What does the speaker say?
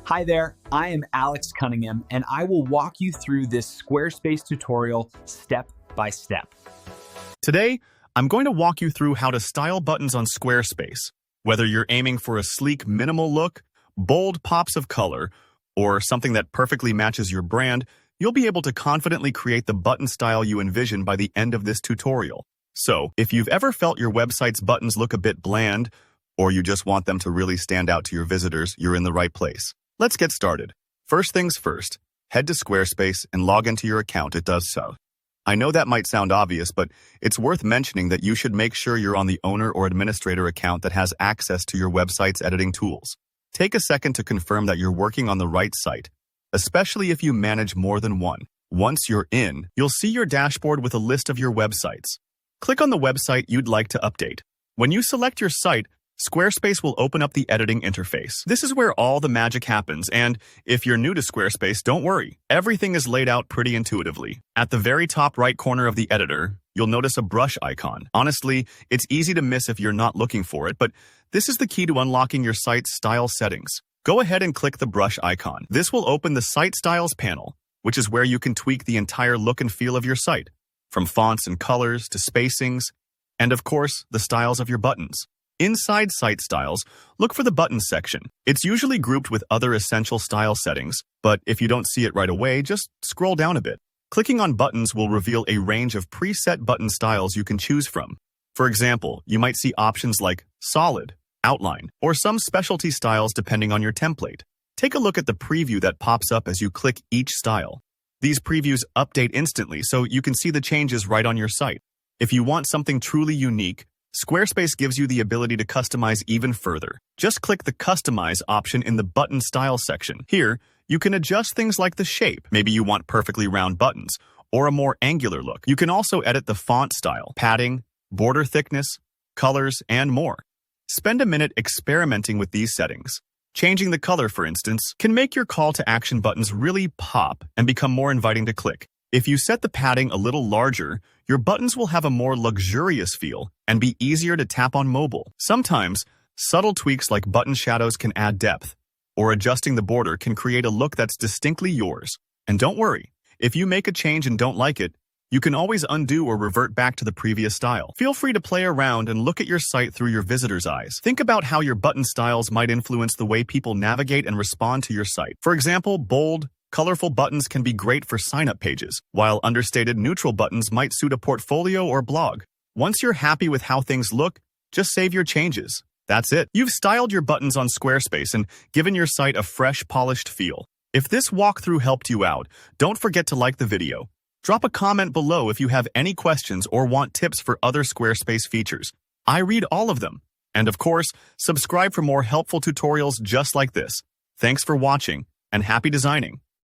Hi there, I am Alex Cunningham, and I will walk you through this Squarespace tutorial step by step. Today, I'm going to walk you through how to style buttons on Squarespace. Whether you're aiming for a sleek, minimal look, bold pops of color, or something that perfectly matches your brand, you'll be able to confidently create the button style you envision by the end of this tutorial. So, if you've ever felt your website's buttons look a bit bland, or you just want them to really stand out to your visitors, you're in the right place. Let's get started. First things first, head to Squarespace and log into your account. It does so. I know that might sound obvious, but it's worth mentioning that you should make sure you're on the owner or administrator account that has access to your website's editing tools. Take a second to confirm that you're working on the right site, especially if you manage more than one. Once you're in, you'll see your dashboard with a list of your websites. Click on the website you'd like to update. When you select your site, Squarespace will open up the editing interface. This is where all the magic happens, and if you're new to Squarespace, don't worry. Everything is laid out pretty intuitively. At the very top right corner of the editor, you'll notice a brush icon. Honestly, it's easy to miss if you're not looking for it, but this is the key to unlocking your site's style settings. Go ahead and click the brush icon. This will open the Site Styles panel, which is where you can tweak the entire look and feel of your site, from fonts and colors to spacings, and of course, the styles of your buttons. Inside Site Styles, look for the Buttons section. It's usually grouped with other essential style settings, but if you don't see it right away, just scroll down a bit. Clicking on Buttons will reveal a range of preset button styles you can choose from. For example, you might see options like Solid, Outline, or some specialty styles depending on your template. Take a look at the preview that pops up as you click each style. These previews update instantly, so you can see the changes right on your site. If you want something truly unique, Squarespace gives you the ability to customize even further. Just click the Customize option in the Button Style section. Here, you can adjust things like the shape. Maybe you want perfectly round buttons, or a more angular look. You can also edit the font style, padding, border thickness, colors, and more. Spend a minute experimenting with these settings. Changing the color, for instance, can make your call to action buttons really pop and become more inviting to click. If you set the padding a little larger, your buttons will have a more luxurious feel and be easier to tap on mobile. Sometimes, subtle tweaks like button shadows can add depth, or adjusting the border can create a look that's distinctly yours. And don't worry, if you make a change and don't like it, you can always undo or revert back to the previous style. Feel free to play around and look at your site through your visitor's eyes. Think about how your button styles might influence the way people navigate and respond to your site. For example, bold, colorful buttons can be great for sign-up pages, while understated neutral buttons might suit a portfolio or blog. Once you're happy with how things look, just save your changes. That's it. You've styled your buttons on Squarespace and given your site a fresh, polished feel. If this walkthrough helped you out, don't forget to like the video. Drop a comment below if you have any questions or want tips for other Squarespace features. I read all of them. And of course, subscribe for more helpful tutorials just like this. Thanks for watching, and happy designing.